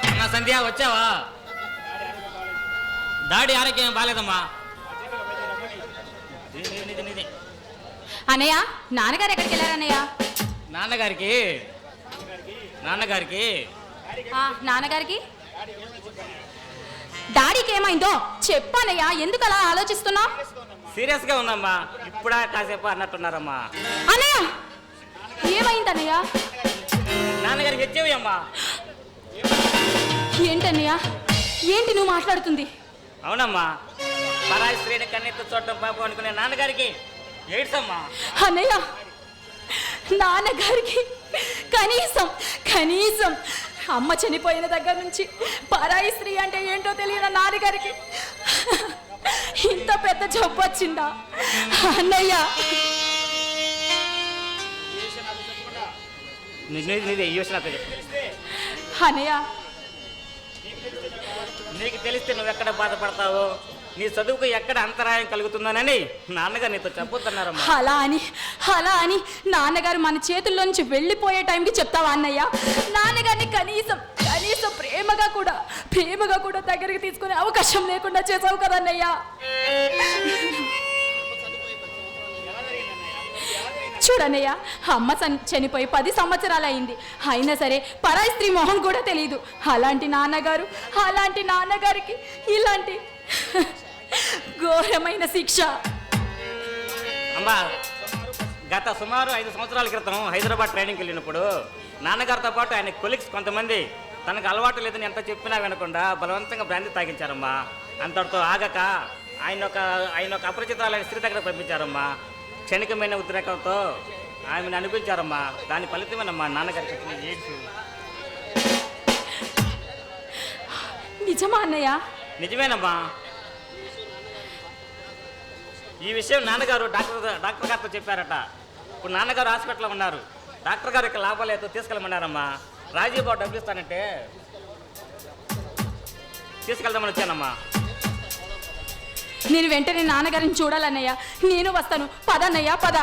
అన్నా సంధ్య వచ్చావా? డాడీ ఆరోగ్యం బాగాలేదమ్మా. అన్నయ్య నాన్నగారు ఎక్కడికి వెళ్ళారన్నయ్య? నాన్నగారికి నాన్నగారికి డాడీకి ఏమైందో చెప్పానయ్యా, ఎందుకు అలా ఆలోచిస్తున్నావు? సీరియస్ గా ఉందమ్మా, ఇప్పుడా కాసేపు అన్నట్టున్నారమ్మా. అన్నయ్య ఏమైందన్నయ్య? నాన్నగారికి హెచ్ఐవి అమ్మా. ఏంటన్నయ్య, ఏంటి నువ్వు మాట్లాడుతుంది? అవునమ్మా, పరాయి స్త్రీని కన్నెత్తి చూడటం పాపం అనుకునే నాన్నగారికి ఎయిడ్స్ అమ్మా. అన్నయ్య నాన్నగారికి కనీసం అమ్మ చనిపోయిన దగ్గర నుంచి పరాయి స్త్రీ అంటే ఏంటో తెలియని నాన్నగారికి ఇంత పెద్ద జబ్బు వచ్చిందా అన్నయ్య? అన్నయ్య నీకు తెలిస్తే నువ్వు ఎక్కడ బాధపడతావు, నీ చదువుకు ఎక్కడ అంతరాయం కలుగుతుందనని నాన్నగారు నీతో చెప్పొద్దన్నారమ్మా. అలా అని నాన్నగారు మన చేతుల్లో నుంచి వెళ్ళిపోయే టైంకి చెప్తావా అన్నయ్య? నాన్నగారిని కనీసం ప్రేమగా కూడా దగ్గరికి తీసుకునే అవకాశం లేకుండా చేసావు కదా అన్నయ్య. చూడన్నయ్య, అమ్మ చనిపోయి 10 సంవత్సరాలు అయింది, అయినా సరే పరాయి స్త్రీ మొహం కూడా తెలియదు. అలాంటి నాన్నగారికి ఇలాంటి ఘోరమైన శిక్ష. అమ్మా, గత సుమారు 5 సంవత్సరాల క్రితం హైదరాబాద్ ట్రైనింగ్కి వెళ్ళినప్పుడు నాన్నగారితో పాటు ఆయన కొలీగ్స్ కొంతమంది తనకు అలవాటు లేదని ఎంత చెప్పినా వినకుండా బలవంతంగా బ్రాంతి తాగించారమ్మా. అంతటితో ఆగక ఆయన ఒక అపరిచితాలైన స్త్రీ దగ్గర పంపించారమ్మా. క్షణికమైన ఉద్రేకంతో ఆమెను అనిపించారమ్మా. దాని ఫలితమేనమ్మా నాన్నగారికి వచ్చిన ఎయిడ్స్. నిజమా అన్నయ్య? నిజమేనమ్మా. ఈ విషయం నాన్నగారు డాక్టర్ గారితో చెప్పారట. ఇప్పుడు నాన్నగారు హాస్పిటల్లో ఉన్నారు. డాక్టర్ గారు ఇక్కడ లాభం లేదు, తీసుకెళ్ళమన్నారమ్మా. రాజీబాబు డబ్బులు ఇస్తానంటే తీసుకెళ్దామని వచ్చానమ్మా. నేను వెంటనే నాన్నగారిని చూడాలన్నయ్య. నేను వస్తాను, పదన్నయ్య పద.